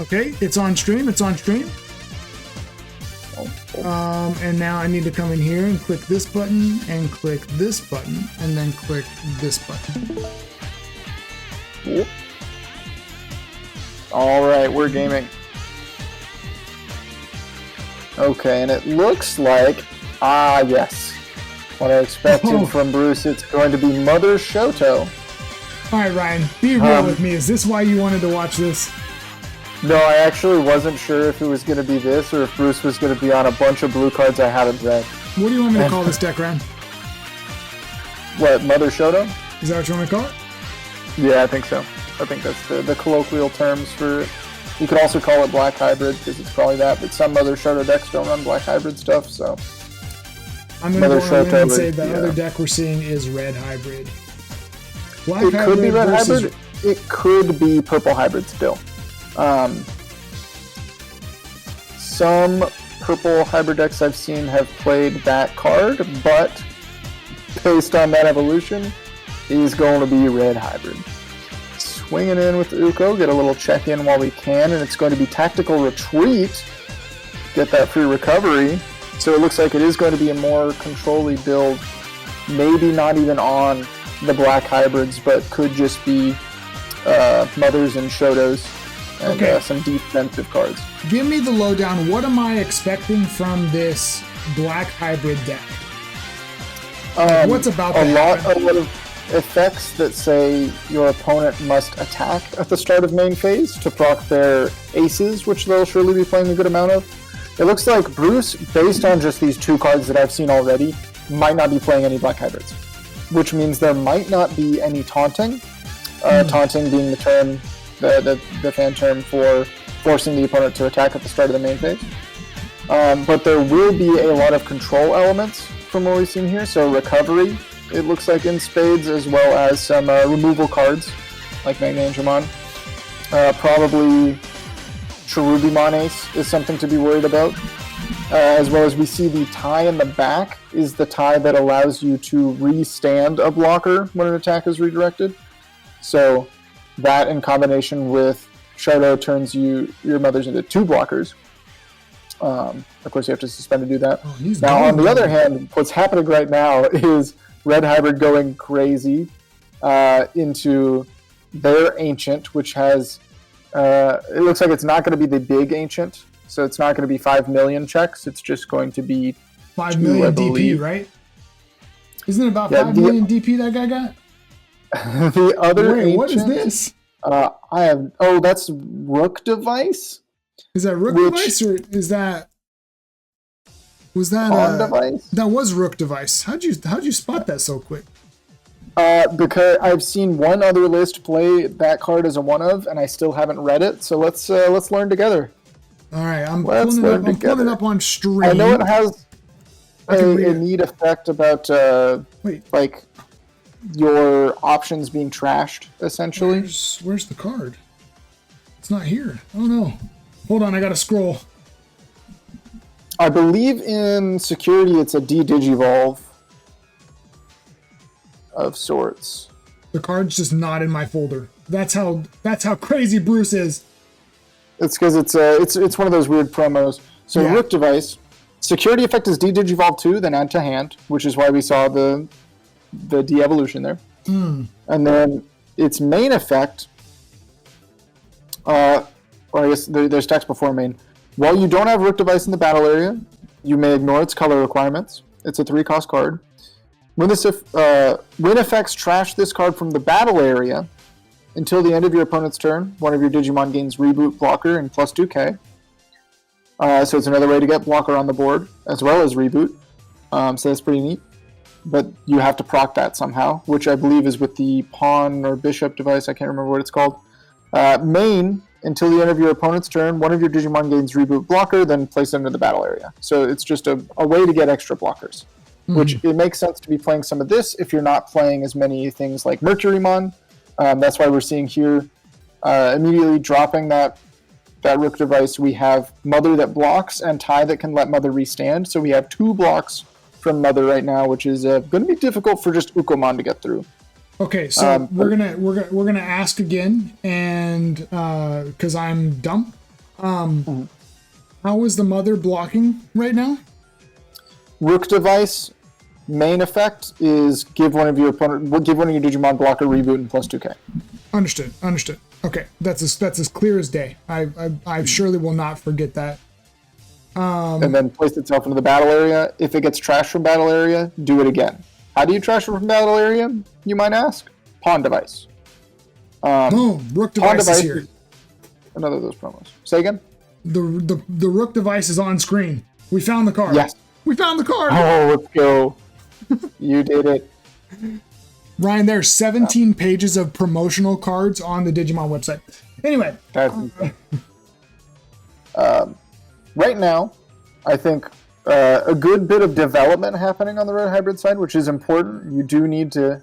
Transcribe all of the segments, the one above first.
Okay, it's on stream. It's on stream. And now I need to come in here and click this button and click this button and then click this button. Yep. All right, we're gaming. Okay, and it looks like, yes. What I expected from Bruce, it's going to be Mother Shoto. All right, Ryan, be real with me. Is this why you wanted to watch this? No, I actually wasn't sure if it was going to be this or if Bruce was going to be on a bunch of blue cards I haven't read. What do you want me to call this deck, Ryan? What, Mother Shoto? Is that what you want me to call it? Yeah, I think so. I think that's the colloquial terms for it. You could also call it Black Hybrid because it's probably that, but some Mother Shoto decks don't run Black Hybrid stuff, so... I'm going to go ahead and say the other deck we're seeing is Red Hybrid. Black Hybrid could be Red Hybrid. It could be Purple Hybrid still. Some Purple Hybrid decks I've seen have played that card, but based on that evolution, he's going to be Red Hybrid. Swinging in with Uko, get a little check-in while we can, and it's going to be Tactical Retreat. Get that free recovery. So it looks like it is going to be a more control-y build, maybe not even on the Black Hybrids, but could just be Mothers and Shotos and some defensive cards. Give me the lowdown. What am I expecting from this Black Hybrid deck? What's about a lot of effects that say your opponent must attack at the start of main phase to proc their aces, which they'll surely be playing a good amount of. It looks like Bruce, based on just these two cards that I've seen already, might not be playing any Black Hybrids, which means there might not be any taunting. Taunting being the term, the fan term for forcing the opponent to attack at the start of the main phase. But there will be a lot of control elements from what we've seen here. So recovery, it looks like in spades, as well as some removal cards, like Magnanimon. Probably Cherubimon Ace is something to be worried about. As well as we see the tie in the back is the tie that allows you to re-stand a blocker when an attack is redirected. So that in combination with Shoto turns your Mothers into two blockers. Of course, you have to suspend to do that. Now, on the other hand, what's happening right now is Red Hybrid going crazy into their Ancient, which has... it looks like it's not going to be the big Ancient, so it's not going to be 5 million checks. It's just going to be 5 million DP, right? Isn't it about 5 million DP that guy got? The other Ancient, what is this? That's Rook Device. Is that Rook Device or is that? Was that Pawn Device? That was Rook Device. How'd you spot that so quick? Because I've seen one other list play that card as a one of, and I still haven't read it. So let's learn together. All right, I'm pulling it up on stream. I know it has a neat effect about like your options being trashed, essentially. Where's the card? It's not here. Oh no. Hold on, I gotta scroll. I believe in security it's a de-digivolve of sorts. The card's just not in my folder. That's how crazy Bruce is. It's because it's one of those weird promos. So Rook Device, security effect is de-digivolve 2, then add to hand, which is why we saw the de-evolution there. And then its main effect, or I guess there's text before main. While you don't have Rook Device in the battle area, you may ignore its color requirements. It's a 3-cost card. When effects trash this card from the battle area, until the end of your opponent's turn, one of your Digimon gains Reboot Blocker and plus 2k. So it's another way to get Blocker on the board, as well as Reboot. So that's pretty neat. But you have to proc that somehow, which I believe is with the Pawn or Bishop device. I can't remember what it's called. Main, until the end of your opponent's turn, one of your Digimon gains Reboot Blocker, then place them into the battle area. So it's just a way to get extra blockers. Which it makes sense to be playing some of this if you're not playing as many things like Mercurymon. That's why we're seeing here immediately dropping that Rook Device. We have Mother that blocks and tie that can let Mother restand. So we have 2 blocks from Mother right now, which is going to be difficult for just Ukomon to get through. Okay, so we're gonna ask again, and because I'm dumb, How is the mother blocking right now? Rook device main effect is give one of your Digimon block a reboot and plus 2k. Understood. Okay, that's as clear as day. I surely will not forget that. And then place itself into the battle area. If it gets trashed from battle area, do it again. How do you trash it from battle area, you might ask? Pawn device. Boom, Rook device is here. Another of those promos. Say again? The Rook device is on screen. We found the card. Yes. We found the card. Oh, let's go. You did it. Ryan, there's 17 pages of promotional cards on the Digimon website. Anyway. Right now, I think a good bit of development happening on the Red Hybrid side, which is important. You do need to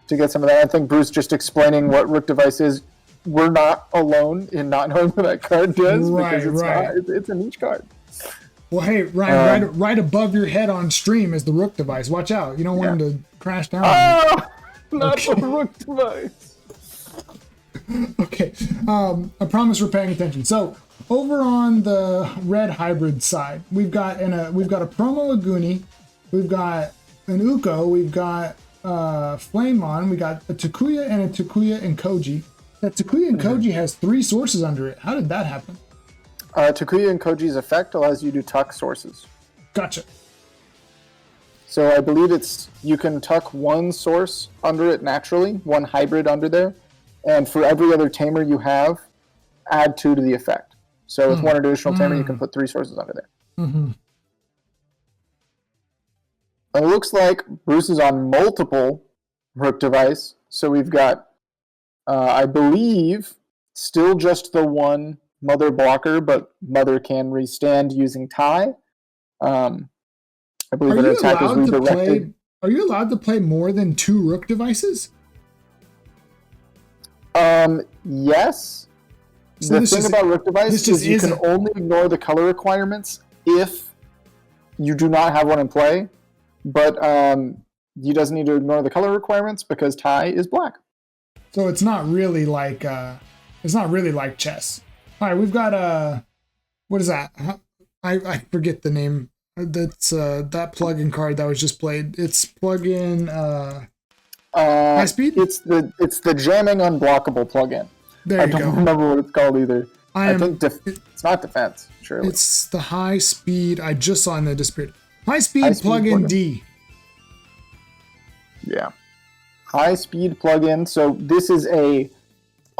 get some of that. I think Bruce just explaining what Rook device is. We're not alone in not knowing what that card does because it's a niche card. Well, hey, Ryan, right above your head on stream is the Rook device. Watch out. You don't want him to crash down. Oh, not the Rook device. Okay. I promise we're paying attention. So, over on the Red Hybrid side, we've got a promo Aguni, we've got an Uko, we've got Flamemon, we got a Takuya and a Takuya and Koji. That Takuya and Koji has 3 sources under it. How did that happen? Takuya and Koji's effect allows you to tuck sources. Gotcha. So I believe you can tuck 1 source under it naturally, 1 hybrid under there, and for every other tamer you have, add 2 to the effect. So with 1 additional tamer, you can put 3 sources under there. Mm-hmm. It looks like Bruce is on multiple Rook device. So we've got, I believe, still just the 1 Mother blocker, but Mother can restand using tie. I believe an attack is redirected. Are you allowed to play more than 2 Rook devices? Yes. The thing about Rook device is you can only ignore the color requirements if you do not have one in play, but he doesn't need to ignore the color requirements because tie is black. So it's not really like chess. All right, we've got what is that? I forget the name. That's that plug-in card that was just played. It's plug-in high speed. It's the jamming unblockable plug-in. There you go. I don't remember what it's called either. I think it's not defense. Surely it's the high speed. I just saw in the disappeared. High speed plug-in D. Yeah, high speed plug-in. So this is a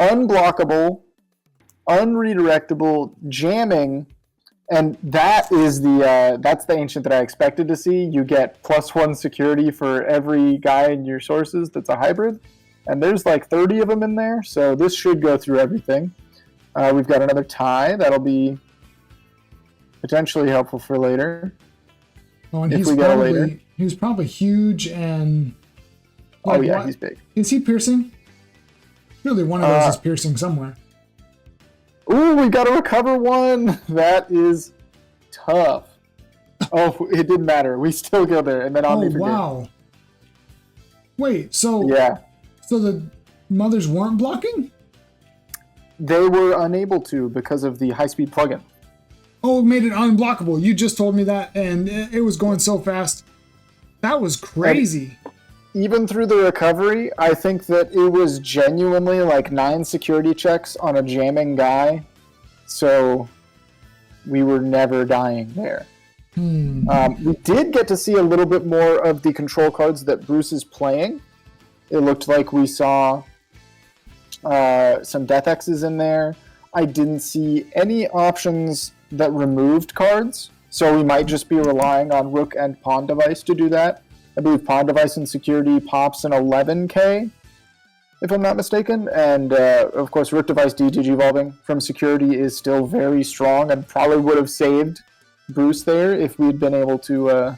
unblockable, unredirectable jamming, and that is that's the ancient that I expected to see. You get +1 security for every guy in your sources that's a hybrid, and there's like 30 of them in there, so this should go through everything. We've got another tie that'll be potentially helpful for later. Oh, and he's probably huge and like, he's big. Is he piercing? Surely one of those is piercing somewhere. Ooh, we got to recover 1. That is tough. Oh, it didn't matter. We still go there, and then Omni forget. Wow. Wait, so the mothers weren't blocking? They were unable to because of the high-speed plugin. Oh, it made it unblockable. You just told me that, and it was going so fast. That was crazy. And even through the recovery, I think that it was genuinely like 9 security checks on a jamming guy, so we were never dying there. We did get to see a little bit more of the control cards that Bruce is playing. It looked like we saw some Death X's in there. I didn't see any options that removed cards, so we might just be relying on Rook and Pawn device to do that. I believe Pawn device and security pops an 11k, if I'm not mistaken. And of course, Rook device Digivolving from security is still very strong and probably would have saved Bruce there if we'd been able to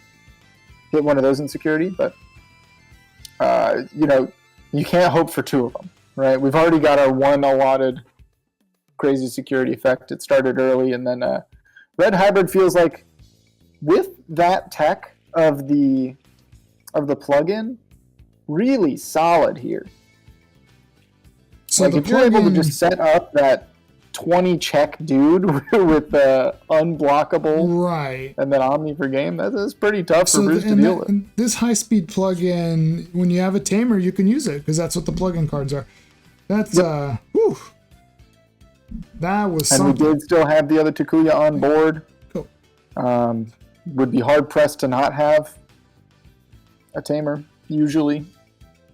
hit one of those in security. But, you can't hope for 2 of them, right? We've already got our 1 allotted crazy security effect. It started early, and then Red Hybrid feels like with that tech of the plugin, really solid here. So like if you're able to just set up that 20 check dude with unblockable, Right. and then Omni for game. That is pretty tough for Bruce to and deal with. and this high-speed plugin, when you have a tamer, you can use it because that's what the plugin cards are. That's whew. That was and something. we did still have the other Takuya on board. Cool. Would be hard pressed to not have a tamer usually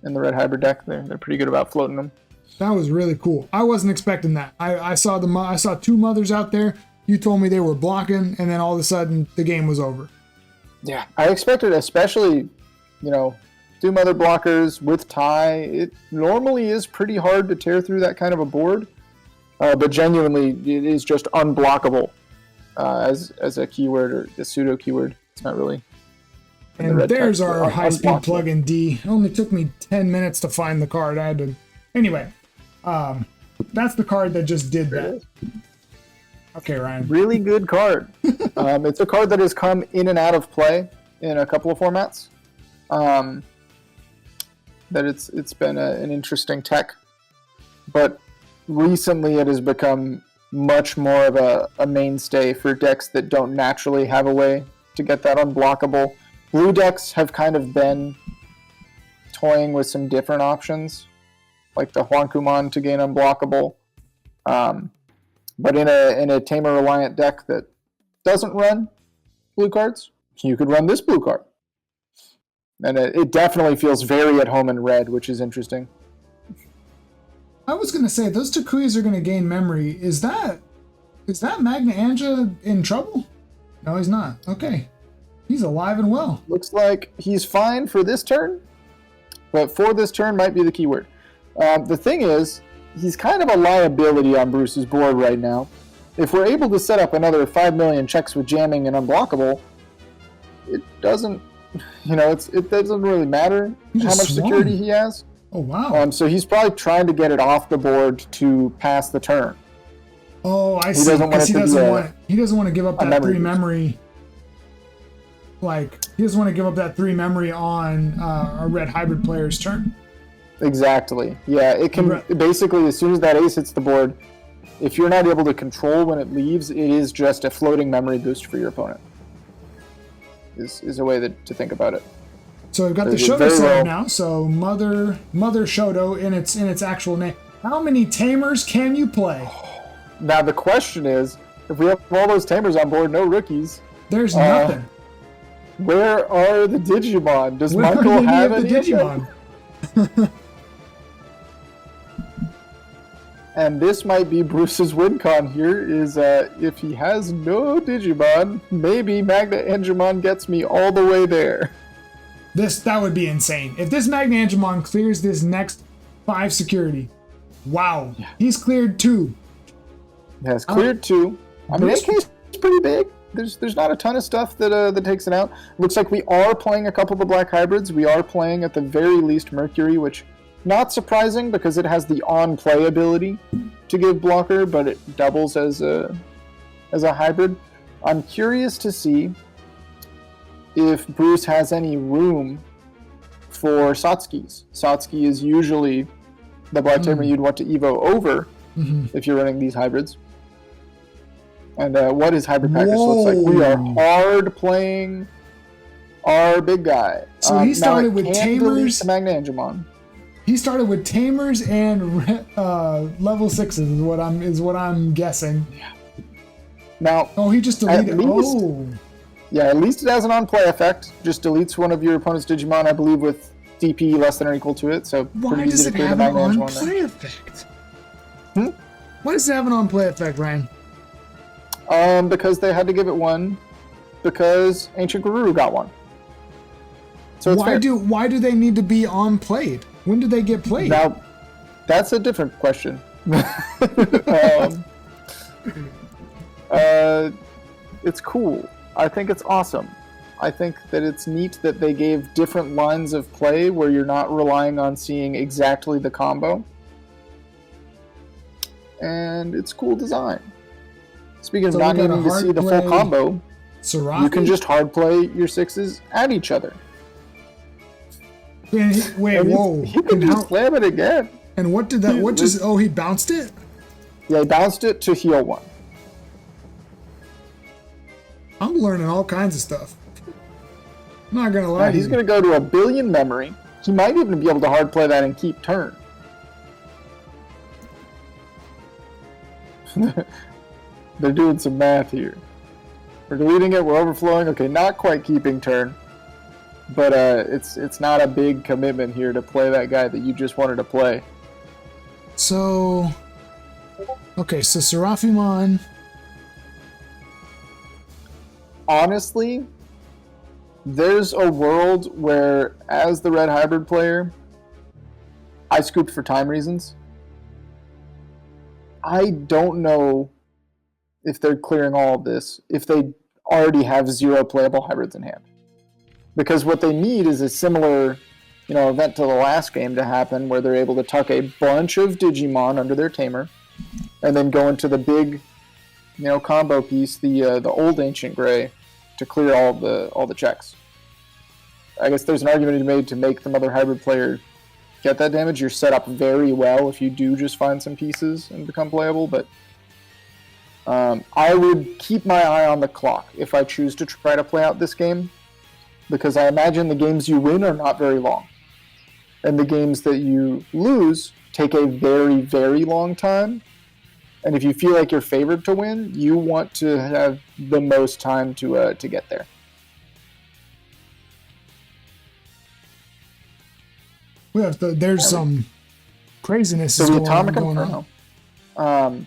in the red hybrid deck. They're pretty good about floating them. That was really cool. I wasn't expecting that. I saw two mothers out there. You told me they were blocking, and then all of a sudden the game was over. Yeah, I expected, especially, two mother blockers with tie. It normally is pretty hard to tear through that kind of a board, but genuinely it is just unblockable as a keyword or a pseudo keyword. It's not really. And there's our high-speed plug-in D. It only took me 10 minutes to find the card. I had to. Anyway, that's the card that just did that. Okay, Ryan. Really good card. It's a card that has come in and out of play in a couple of formats. That it's been an interesting tech, but recently it has become much more of a mainstay for decks that don't naturally have a way to get that unblockable. Blue decks have kind of been toying with some different options, like the Huankuman to gain unblockable. But in a tamer reliant deck that doesn't run blue cards, you could run this blue card. And it definitely feels very at home in red, which is interesting. I was going to say, those Takuyas are going to gain memory. Is that Magna Anja in trouble? No, he's not. Okay. He's alive and well. Looks like he's fine for this turn, but for this turn might be the keyword. The thing is, he's kind of a liability on Bruce's board right now. If we're able to set up another 5 million checks with jamming and unblockable, it doesn't, it doesn't really matter how much security he has. Oh, wow. So he's probably trying to get it off the board to pass the turn. Oh, I see. Because he doesn't want to give up that 3 memory. Like, he doesn't want to give up that 3 memory on a red hybrid player's turn. Exactly. Yeah, it can basically, as soon as that ace hits the board, if you're not able to control when it leaves, it is just a floating memory boost for your opponent. Is a way to think about it. So we've got the Shoto side now. So Mother Shoto in its actual name. How many tamers can you play? Now the question is, if we have all those tamers on board, no rookies. There's nothing. Where are the Digimon? Does Michael have any Digimon? And this might be Bruce's win con here, is if he has no Digimon, maybe Magna Angemon gets me all the way there. That would be insane. If this Magna Angemon clears this next 5 security, wow. Yeah. He's cleared 2. Has cleared 2. I mean, that case is pretty big. There's not a ton of stuff that takes it out. Looks like we are playing a couple of the black hybrids. We are playing at the very least Mercury, which not surprising because it has the on-play ability to give blocker, but it doubles as a hybrid. I'm curious to see if Bruce has any room for Satsuki's. Satsuki is usually the black tamer you'd want to Evo over if you're running these hybrids. And what his hybrid package looks like. We are hard playing our big guy. So he started with tamers. Magna Angemon. He started with tamers and level 6s is what I'm guessing. Yeah. Now, he just deleted. Yeah, at least it has an on-play effect. Just deletes one of your opponent's Digimon, I believe, with DP less than or equal to it. So why does it have an on-play effect? Why does it have an on-play effect, Ryan? Because they had to give it one, because Ancient Guru got one. So it's why do they need to be on played? When do they get played? Now, that's a different question. It's cool. I think it's awesome. I think that it's neat that they gave different lines of play where you're not relying on seeing exactly the combo. And it's cool design. Speaking of not needing to see the full combo, you can just hard play your 6s at each other. Wait, whoa! He can just slam it again. And what did that? He bounced it. Yeah, he bounced it to heal 1. I'm learning all kinds of stuff. I'm not gonna lie Now, to he's you. going to go to 1 billion memory. He might even be able to hard play that and keep turn. They're doing some math here. We're deleting it, we're overflowing. Okay, not quite keeping turn. But it's not a big commitment here to play that guy that you just wanted to play. So, okay, so Seraphimon. Honestly, there's a world where, as the red hybrid player, I scooped for time reasons. I don't know if they're clearing all of this, if they already have 0 playable hybrids in hand. Because what they need is a similar, event to the last game to happen, where they're able to tuck a bunch of Digimon under their tamer, and then go into the big, combo piece, the old Ancient Gray, to clear all the checks. I guess there's an argument to be made to make the Mother Hybrid player get that damage. You're set up very well if you do just find some pieces and become playable, but I would keep my eye on the clock if I choose to try to play out this game, because I imagine the games you win are not very long. And the games that you lose take a very, very long time. And if you feel like you're favored to win, you want to have the most time to get there. There's some craziness So the going Atomic on. Inferno,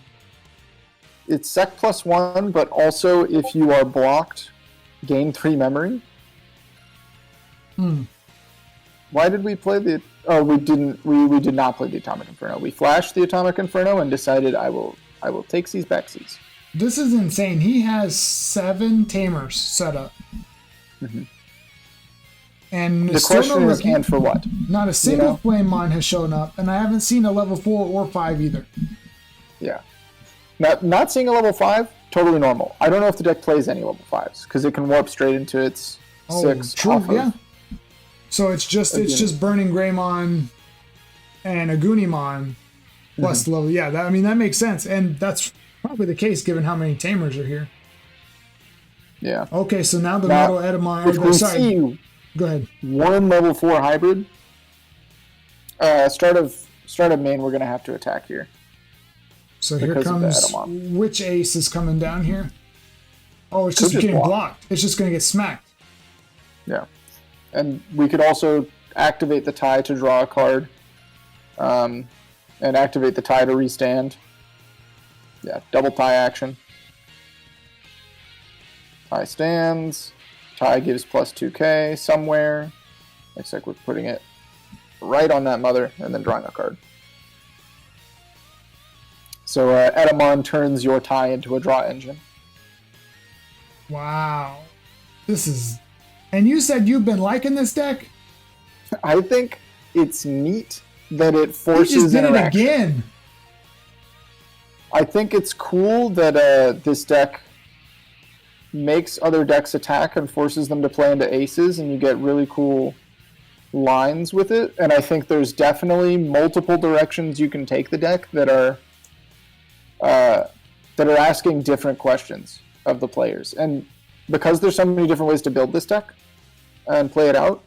it's sec +1, but also if you are blocked, gain 3 memory. Why did we play the... Oh, we didn't. We did not play the Atomic Inferno. We flashed the Atomic Inferno and decided I will take these backsies. This is insane. He has 7 tamers set up. And The question is, and for what? Not a single Flamemon has shown up, and I haven't seen a level 4 or 5 either. Yeah. Not seeing a level 5, totally normal. I don't know if the deck plays any level 5s, because it can warp straight into its 6. True, off of, yeah. So it's just Burning Greymon and Agunimon plus level. Yeah, that makes sense, and that's probably the case given how many tamers are here. Yeah. Okay, so now the Metal Edamon. See go ahead. 1 level 4 hybrid. Start of main, we're gonna have to attack here. So here comes which ace is coming down here? Oh, it's just getting blocked. It's just gonna get smacked. Yeah. And we could also activate the tie to draw a card, and activate the tie to restand. Yeah, double tie action. Tie stands. Tie gives +2k somewhere. Looks like we're putting it right on that mother and then drawing a card. So Edamon turns your tie into a draw engine. Wow. And you said you've been liking this deck? I think it's neat that it forces You just did interaction. it again. I think it's cool that this deck makes other decks attack and forces them to play into aces, and you get really cool lines with it. And I think there's definitely multiple directions you can take the deck that are asking different questions of the players. And because there's so many different ways to build this deck and play it out,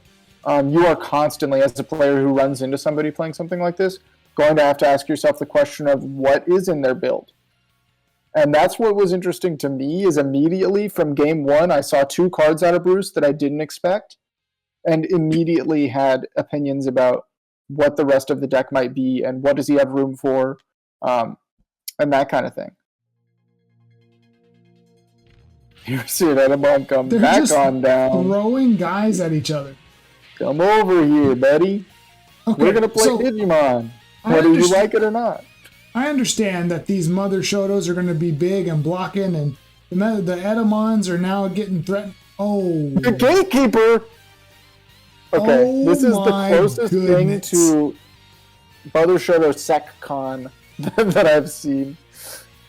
you are constantly, as a player who runs into somebody playing something like this, going to have to ask yourself the question of what is in their build. And that's what was interesting to me, is immediately from game 1, I saw 2 cards out of Bruce that I didn't expect, and immediately had opinions about what the rest of the deck might be and what does he have room for, and that kind of thing. You're seeing Edamon come back on down. Throwing guys at each other. Come over here, buddy. Okay, we're going to play Digimon, whether you like it or not. I understand that these Mother Shotos are going to be big and blocking, and the Edamons are now getting threatened. Oh. The Gatekeeper! Okay, this is the closest thing to Mother Shoto SecCon that I've seen.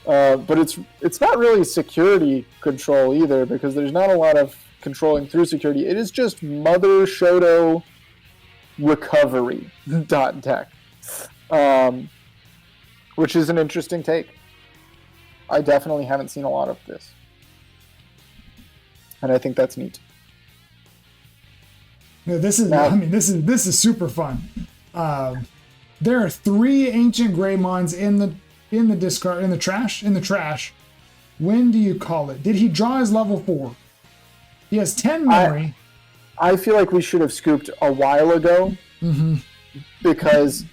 But it's not really security control either, because there's not a lot of controlling through security. It is just Mother Shoto recovery .deck, which is an interesting take. I definitely haven't seen a lot of this. And I think that's neat. Yeah, this is super fun. There are 3 ancient Greymons in the discard, in the trash. When do you call it? Did he draw his level 4? He has 10 memory. I feel like we should have scooped a while ago, because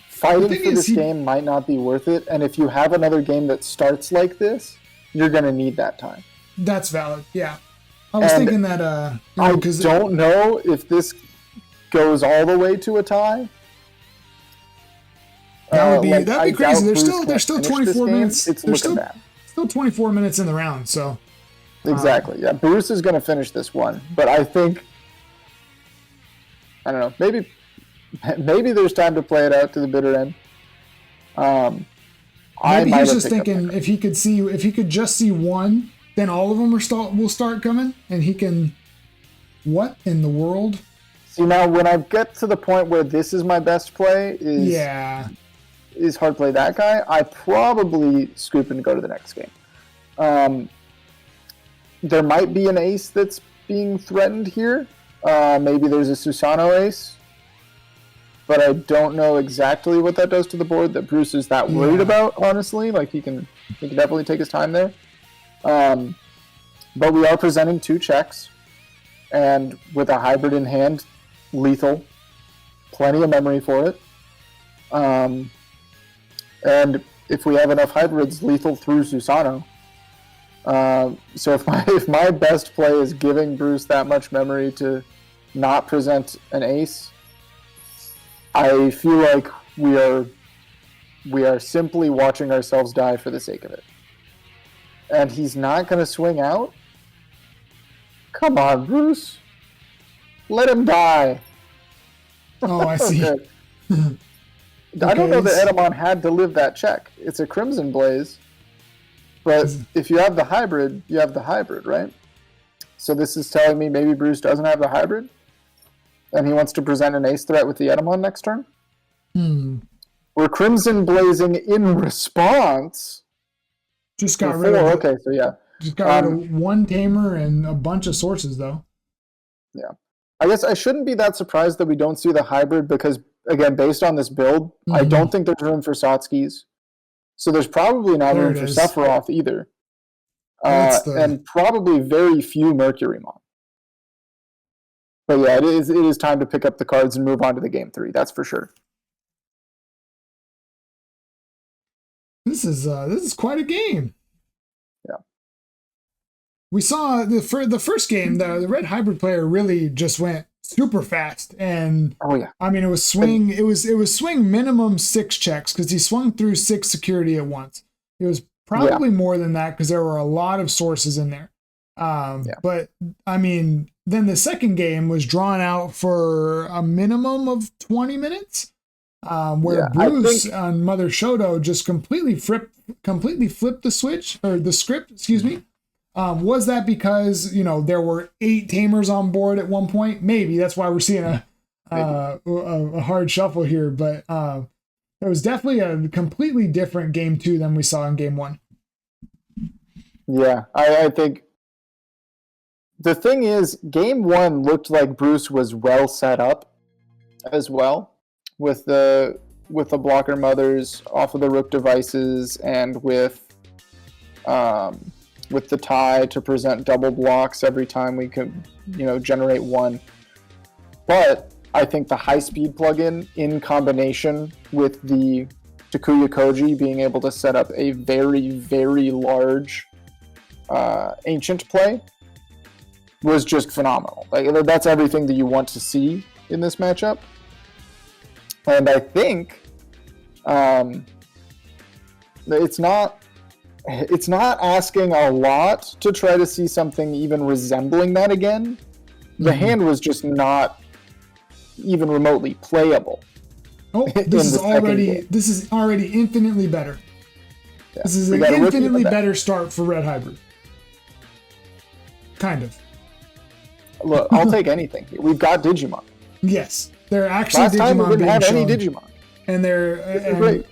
fighting for this game might not be worth it, and if you have another game that starts like this, you're going to need that time. That's valid, yeah. I was thinking that... I don't know if this goes all the way to a tie. That'd be crazy. There's still 24 minutes. It's looking bad. Still 24 minutes in the round, so... Exactly, yeah. Bruce is going to finish this one, but I think... I don't know, maybe there's time to play it out to the bitter end. Maybe he's just thinking if he could just see one, then all of them will start coming, and he can... What in the world? See, now when I get to the point where this is my best play, is hard play that guy, I probably scoop and go to the next game. There might be an ace that's being threatened here. Maybe there's a Susano ace, but I don't know exactly what that does to the board that Bruce is that worried about, honestly. Like, he can definitely take his time there. But we are presenting 2 checks, and with a hybrid in hand, lethal, plenty of memory for it. And if we have enough hybrids, lethal through Susano. So if my best play is giving Bruce that much memory to not present an ace, I feel like we are simply watching ourselves die for the sake of it. And he's not going to swing out? Come on, Bruce. Let him die. Oh, I see. Okay. I don't know that Edamon had to live that check. It's a Crimson Blaze. But if you have the hybrid, you have the hybrid, right? So this is telling me maybe Bruce doesn't have the hybrid, and he wants to present an ace threat with the Edamon next turn? We're Crimson Blazing in response. Just got rid of Okay, so yeah. Just got rid of 1 tamer and a bunch of sources, though. Yeah. I guess I shouldn't be that surprised that we don't see the hybrid because, again, based on this build, I don't think there's room for Satskis. So there's probably not room for Sephiroth either. And probably very few Mercurymon. But yeah, it is time to pick up the cards and move on to the game 3, that's for sure. This is quite a game. Yeah. We saw the first game, the red hybrid player really just went super fast, and I mean it was swing minimum 6 checks because he swung through 6 security at once. It was probably more than that because there were a lot of sources in there. But I mean, then the second game was drawn out for a minimum of 20 minutes. Where Bruce and Mother Shoto just completely flipped the switch, or the script, excuse me. Was that because, there were 8 tamers on board at one point? Maybe that's why we're seeing a hard shuffle here, but it was definitely a completely different game 2 than we saw in game 1. Yeah, I think the thing is, game 1 looked like Bruce was well set up as well. With the blocker mothers off of the rook devices, and with the tie to present double blocks every time we could, generate 1. But I think the high-speed plugin in combination with the Takuya Koji being able to set up a very, very large ancient play was just phenomenal. Like, that's everything that you want to see in this matchup. And I think it's not asking a lot to try to see something even resembling that again. The hand was just not even remotely playable. Oh, this is already infinitely better. Yeah. This is an infinitely better start for Red Hybrid. Kind of. Look, I'll take anything. We've got Digimon. Yes. They're actually Last Digimon time we didn't have shown. any Digimon. And they're great.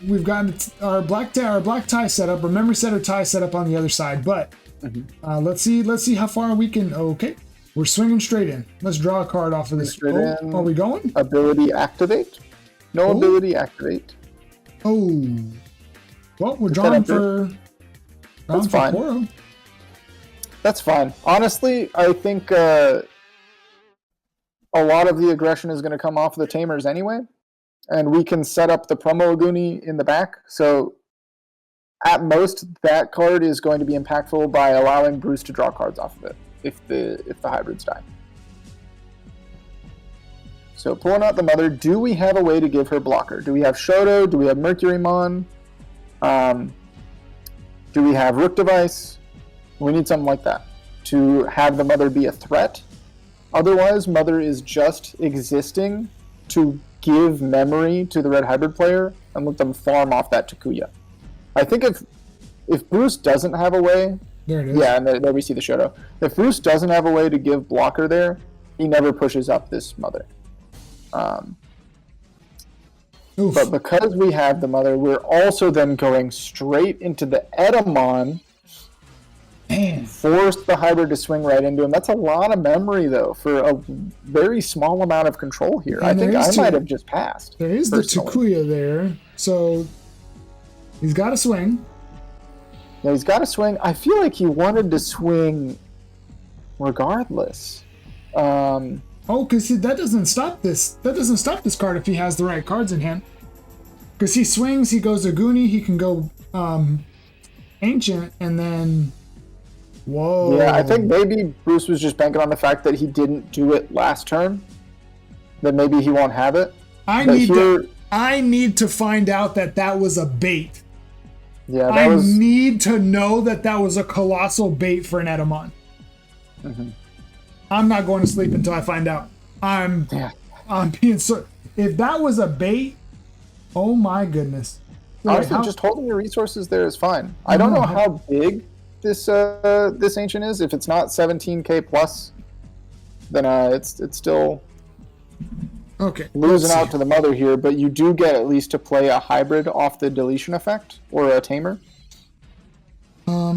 we've got our black tie setup, or memory set or tie setup on the other side. But let's see how far we can. Okay, we're swinging straight in. Let's draw a card off of this. Are we going? Ability activate. No ability activate. Oh, well, we're drawing for. That's fine. Poro. That's fine. Honestly, I think a lot of the aggression is going to come off the Tamers anyway, and we can set up the promo Aguni in the back. So, at most, that card is going to be impactful by allowing Bruce to draw cards off of it if the hybrids die. So, pulling out the mother, do we have a way to give her blocker? Do we have Shoto? Do we have Mercurymon? Do we have Rook Device? We need something like that to have the mother be a threat. Otherwise, mother is just existing to give memory to the red hybrid player and let them farm off that Takuya. I think if Bruce doesn't have a way, there it is. Yeah, and there we see the Shoto. If Bruce doesn't have a way to give blocker there, he never pushes up this mother. But because we have the mother, we're also then going straight into the Edamon. Force the hybrid to swing right into him. That's a lot of memory, though, for a very small amount of control here. And I think I might have just passed. There is personally. The Takuya there, so he's got to swing. Yeah, he's got to swing. I feel like he wanted to swing regardless. Because that doesn't stop this. That doesn't stop this card if he has the right cards in hand. Because he swings, he goes Aguni, he can go Ancient, and then... Whoa. Yeah, I think maybe Bruce was just banking on the fact that he didn't do it last turn. That maybe he won't have it. I need to find out that was a bait. Yeah, I need to know that was a colossal bait for an Edamon. Mm-hmm. I'm not going to sleep until I find out. I'm being certain. If that was a bait, oh my goodness. Honestly, just holding your resources there is fine. I don't know how big this ancient is. If it's not 17k plus, then it's still losing out to the mother here. But you do get at least to play a hybrid off the deletion effect or a tamer.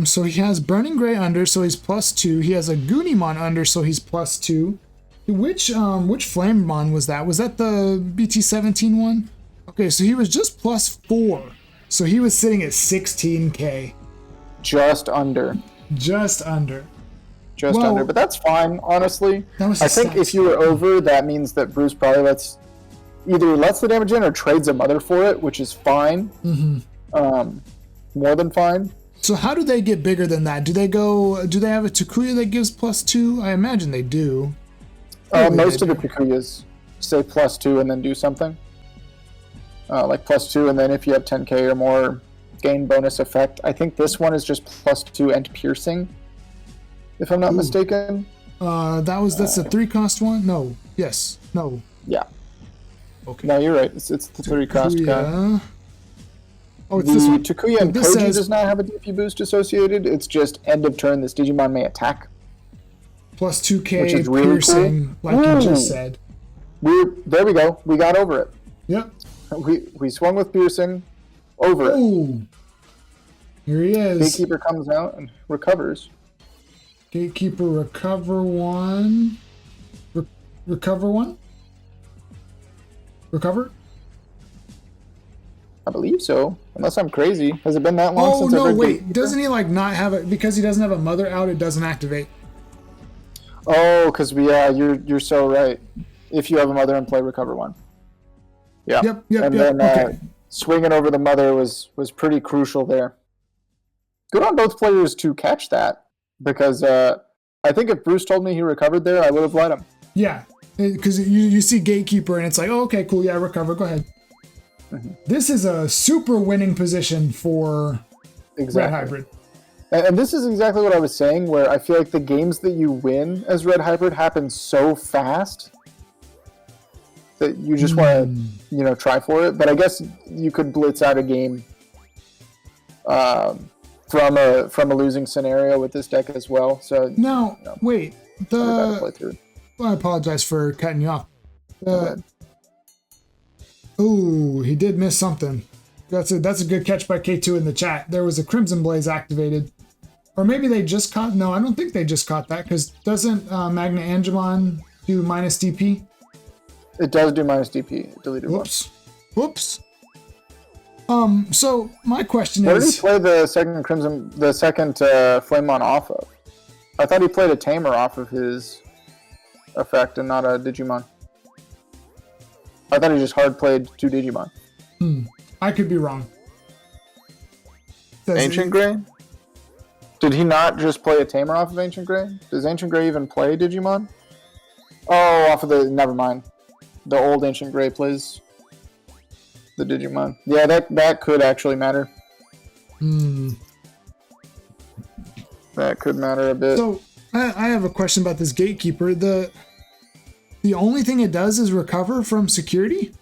So he has Burning Gray under, so he's +2. He has a Goonimon under, so he's +2. Which Flamemon was that? Was that the BT17 one? Okay, so he was just +4. So he was sitting at 16k. Just under. But that's fine, honestly. I think if you were over, that means that Bruce probably lets the damage in or trades a mother for it, which is fine. Mm-hmm. More than fine. So how do they get bigger than that? Do they have a Takuya that gives +2? I imagine they do. Most of the Takuyas say +2 and then do something. Like +2, and then if you have 10k or more, gain bonus effect. I think this one is just +2 and piercing, if I'm not mistaken. That's a 3-cost one? No. Yes. No. Yeah. Okay. No, you're right. It's the 3-cost guy. Oh, it's this one. Takuya and Koji does not have a DP boost associated. It's just end of turn, this Digimon may attack. +2k which is really piercing, cool. like you just said. There we go. We got over it. Yep. We swung with piercing over it. Here he is. Gatekeeper comes out and recovers. Gatekeeper recover one. Recover one? Recover? I believe so. Unless I'm crazy. Has it been that long since I've read Gatekeeper? Doesn't he not have it? Because he doesn't have a mother out, it doesn't activate. Oh, because you're so right. If you have a mother and play recover one. Yeah. Yep. And then swinging over the mother was pretty crucial there. Good on both players to catch that, because I think if Bruce told me he recovered there, I would have let him. Yeah, because you see Gatekeeper and it's like, oh, okay, cool, yeah, recover, go ahead. Mm-hmm. This is a super winning position for Red Hybrid. And this is exactly what I was saying, where I feel like the games that you win as Red Hybrid happen so fast that you just want to, try for it. But I guess you could blitz out a game from a losing scenario with this deck as well. So now, wait, I apologize for cutting you off. Oh, he did miss something. That's a good catch by K2 in the chat. There was a Crimson Blaze activated. Or maybe they just caught... No, I don't think they just caught that, because doesn't Magna Angemon do minus DP? It does do minus DP. It deleted Whoops. Whoops. So my question What is... did he play the second Flamemon off of? I thought he played a Tamer off of his effect and not a Digimon. I thought he just hard played 2 Digimon. I could be wrong. Ancient Grey? Did he not just play a Tamer off of Ancient Grey? Does Ancient Grey even play Digimon? Oh, off of the... Never mind. The old Ancient Grey plays the Digimon. Yeah, that could actually matter. That could matter a bit. So, I have a question about this Gatekeeper. The only thing it does is recover from security?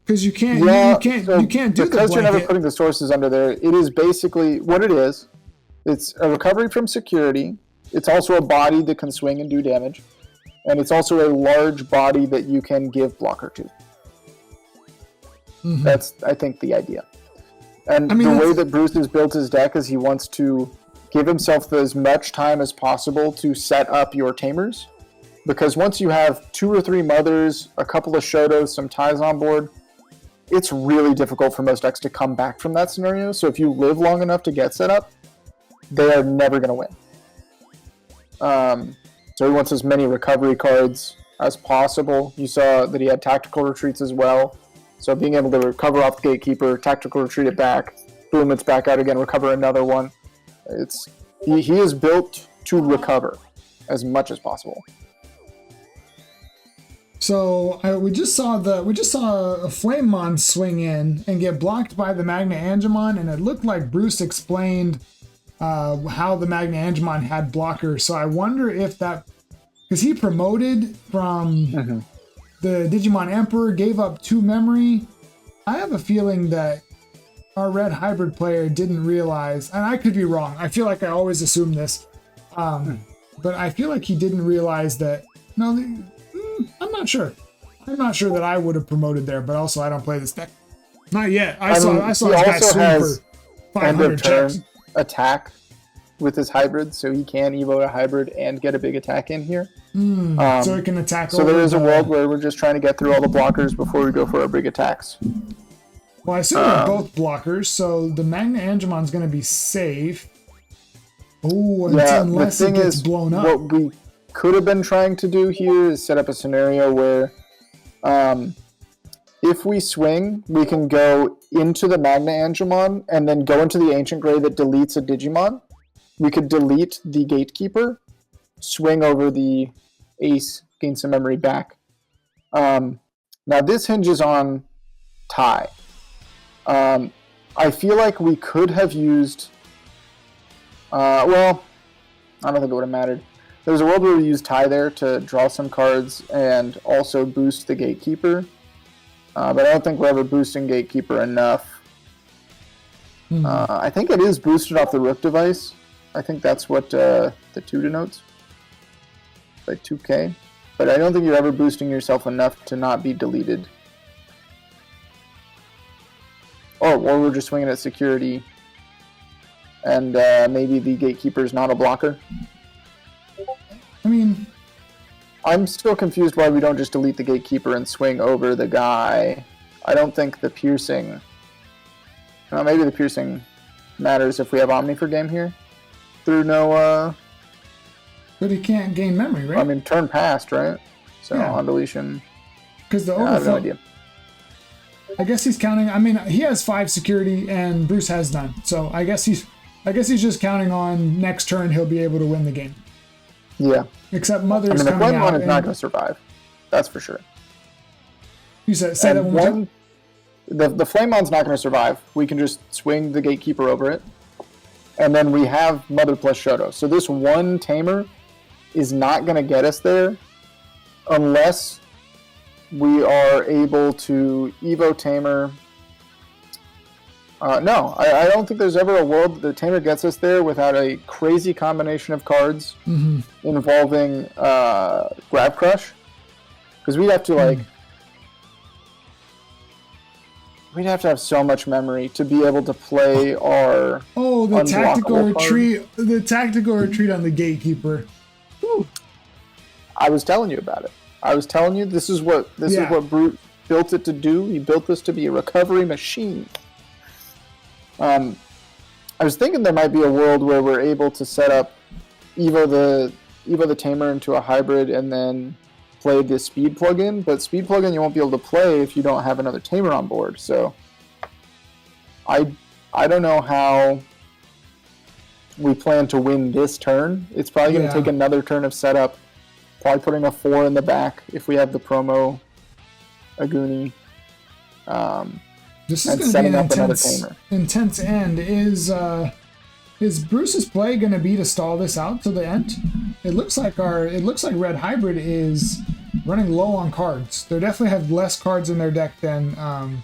Because you can't do the because you're never blanket. putting the sources under there. It is basically what it is. It's a recovery from security. It's also a body that can swing and do damage, and it's also a large body that you can give blocker to. That's, I think, the idea. And the way that Bruce has built his deck is he wants to give himself as much time as possible to set up your Tamers, because once you have 2 or 3 mothers, a couple of Shotos, some ties on board, it's really difficult for most decks to come back from that scenario. So if you live long enough to get set up, they are never going to win. So he wants as many recovery cards as possible. You saw that he had tactical retreats as well. So being able to recover off the Gatekeeper, tactical retreat it back, boom, it's back out again, recover another one. He is built to recover as much as possible. So we just saw a Flamemon swing in and get blocked by the Magna Angemon, and it looked like Bruce explained how the Magna Angemon had blockers. So I wonder if that, because he promoted from the Digimon Emperor, gave up 2 memory. I have a feeling that our red hybrid player didn't realize, and I could be wrong. I feel like I always assume this, but I feel like he didn't realize that. No, I'm not sure. I'm not sure that I would have promoted there, but also I don't play this deck. Not yet. I saw this guy swing for 500 checks. Attack with his hybrid, so he can evo a hybrid and get a big attack in here. So he can attack. So there is a world where we're just trying to get through all the blockers before we go for our big attacks. Well, I assume they're both blockers, so the Magna Angemon's going to be safe. Oh, unless it gets blown up. What we could have been trying to do here is set up a scenario where if we swing, we can go into the Magna Angemon and then go into the Ancient Grey that deletes a Digimon. We could delete the Gatekeeper, swing over the Ace, gain some memory back. Now this hinges on tie. I feel like we could have used... well, I don't think it would have mattered. There's a world where we use tie there to draw some cards and also boost the Gatekeeper. But I don't think we're ever boosting Gatekeeper enough. I think it is boosted off the Rook device. I think that's what the 2 denotes. Like 2K. But I don't think you're ever boosting yourself enough to not be deleted. Or we're just swinging at security. And maybe the Gatekeeper is not a blocker. I mean, I'm still confused why we don't just delete the Gatekeeper and swing over the guy. I don't think the piercing... Well, maybe the piercing matters if we have Omni for game here. Through no... But he can't gain memory, right? I mean, turn past, right? So Yeah. on deletion... Because the I have no overflow... idea. I guess he's counting... I mean, he has 5 security and Bruce has none. So I guess he's just counting on next turn he'll be able to win the game. Yeah. Except Mother is the coming out. Flamemon is not going to survive. That's for sure. You said, say that one more time? The Flamemon's not going to survive. We can just swing the Gatekeeper over it. And then we have Mother plus Shoto. So this one Tamer is not going to get us there unless we are able to Evo Tamer. No, I don't think there's ever a world that the Tamer gets us there without a crazy combination of cards involving Grab Crush. Because we have to, like... we'd have to have so much memory to be able to play our the tactical unblockable card. retreat. The tactical retreat on the Gatekeeper. I was telling you about it. I was telling you this is what Brute built it to do. He built this to be a recovery machine. I was thinking there might be a world where we're able to set up Evo the Tamer into a hybrid and then play the speed plugin, but speed plugin you won't be able to play if you don't have another Tamer on board. So I don't know how we plan to win this turn. It's probably going to take another turn of setup. Probably putting a 4 in the back if we have the promo Aguni. This is going to be an intense end. Is Bruce's play going to be to stall this out to the end? It looks like Red Hybrid is running low on cards. They definitely have less cards in their deck than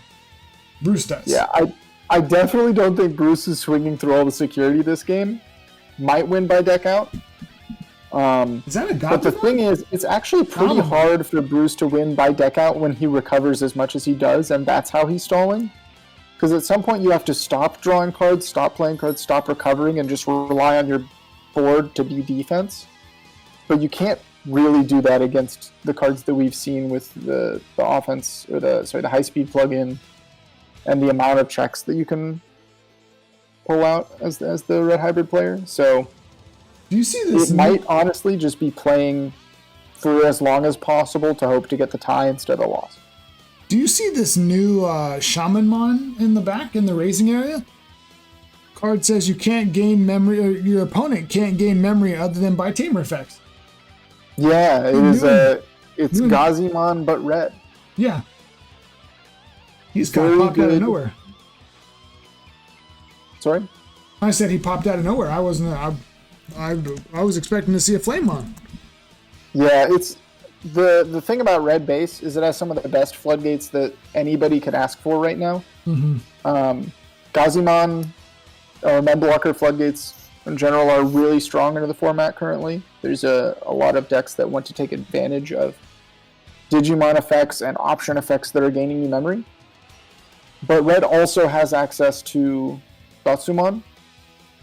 Bruce does. Yeah, I definitely don't think Bruce is swinging through all the security this game. Might win by deck out. Is that a god? But the thing is, it's actually pretty hard for Bruce to win by deck out when he recovers as much as he does, and that's how he's stalling. Because at some point you have to stop drawing cards, stop playing cards, stop recovering, and just rely on your board to be defense. But you can't really do that against the cards that we've seen with the offense, or the high-speed plugin, and the amount of checks that you can pull out as the Red Hybrid player. So do you see this? It might honestly just be playing through as long as possible to hope to get the tie instead of the loss. Do you see this new Shamanmon in the back in the raising area? Card says you can't gain memory, or your opponent can't gain memory other than by Tamer effects. Yeah, it's Gazimon but red. Yeah. He's kind of popped out of nowhere. Sorry? I said he popped out of nowhere. I wasn't. I was expecting to see a Flamemon. Yeah, it's the thing about red base is it has some of the best floodgates that anybody could ask for right now. Mm-hmm. Gazimon or Medblocker floodgates in general are really strong into the format currently. There's a lot of decks that want to take advantage of Digimon effects and option effects that are gaining you memory. But red also has access to Gotsumon,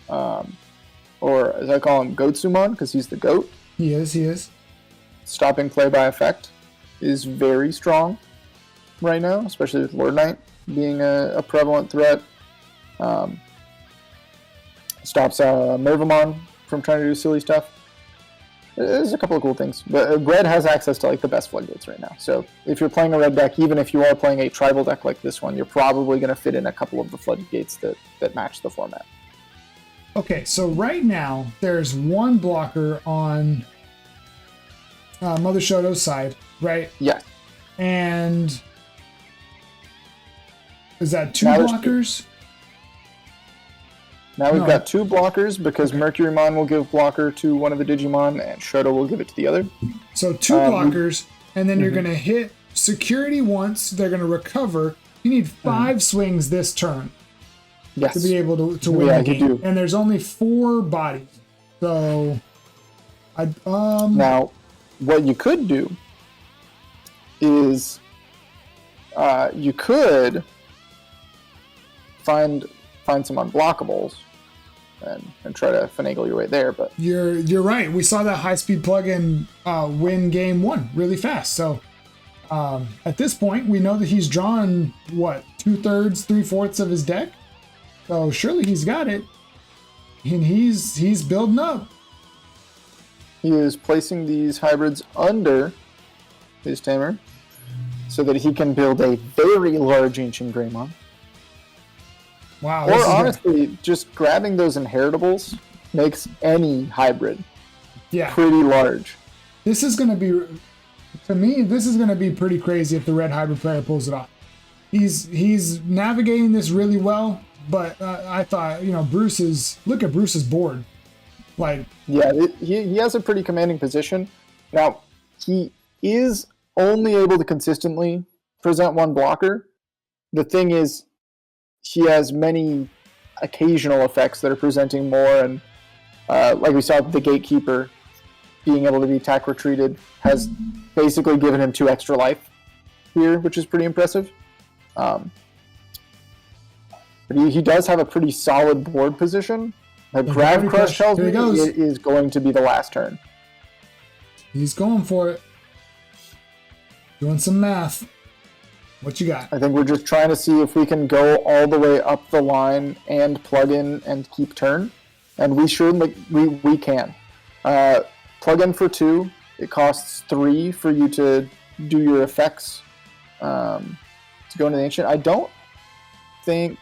or as I call him, Goatsumon, because he's the goat. He is. Stopping play by effect is very strong right now, especially with Lord Knight being a prevalent threat. Stops Mervamon from trying to do silly stuff. There's a couple of cool things. But red has access to like the best floodgates right now. So if you're playing a red deck, even if you are playing a tribal deck like this one, you're probably going to fit in a couple of the floodgates that match the format. Okay, so right now there's one blocker on Mother Shoto's side, right? Yeah. And is that two blockers? Now we've got two blockers because Mercurymon will give blocker to one of the Digimon and Shoto will give it to the other. So two blockers, and then you're going to hit security once. They're going to recover. You need 5 swings this turn to be able to win the game. And there's only 4 bodies. So, now, what you could do is you could find some unblockables and try to finagle your way there, but you're right. We saw that high-speed plugin win game 1 really fast. So at this point, we know that he's drawn what 2/3, 3/4 of his deck. So surely he's got it, and he's building up. He is placing these hybrids under his Tamer so that he can build a very large Ancient Greymon. Wow. Or honestly, just grabbing those inheritables makes any hybrid pretty large. This is going to be, to me, this is going to be pretty crazy if the red hybrid player pulls it off. He's navigating this really well, but I thought, look at Bruce's board. Like, yeah, he has a pretty commanding position. Now, he is only able to consistently present one blocker. The thing is, he has many occasional effects that are presenting more, and like we saw, the Gatekeeper being able to be attack retreated has basically given him 2 extra life here, which is pretty impressive. But he does have a pretty solid board position. The The Grab Gravity Crush tells Here me he goes. it is going to be the last turn. He's going for it. Doing some math. What you got? I think we're just trying to see if we can go all the way up the line and plug in and keep turn. And we should, like, we can. Plug in for 2. It costs 3 for you to do your effects to go into the Ancient. I don't think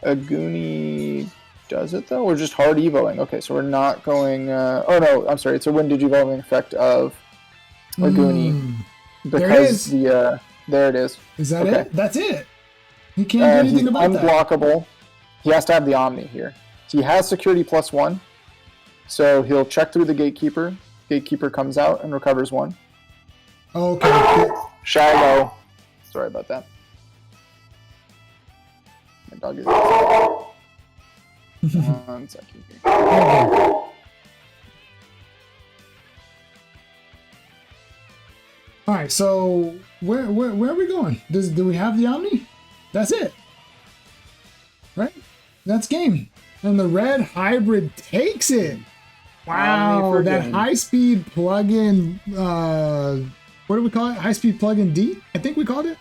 a Goonie does it, though. We're just hard evoing. Okay, so we're not going... oh, no, I'm sorry. It's a win Digivolving effect of a Goonie. Because there it is. There it is. Is that it? That's it. He can't do anything he's about that. Unblockable. He has to have the Omni here. So he has security +1. So he'll check through the Gatekeeper. Gatekeeper comes out and recovers 1. Okay. Shallow. Sorry about that. My dog is... 1 second here. Okay. All right, so where are we going? Do we have the Omni? That's it, right? That's game. And the red hybrid takes it. Wow, that high-speed plug-in. What do we call it? High-speed plug-in D? I think we called it.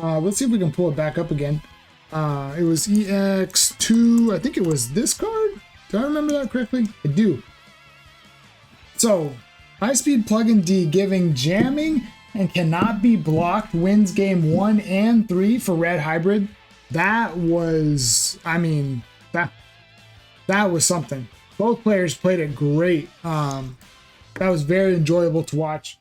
Let's see if we can pull it back up again. It was EX2. I think it was this card. Do I remember that correctly? I do. So, high-speed plug-in D giving jamming and cannot be blocked wins game 1 and 3 for red hybrid. That was, I mean, that was something. Both players played it great. That was very enjoyable to watch.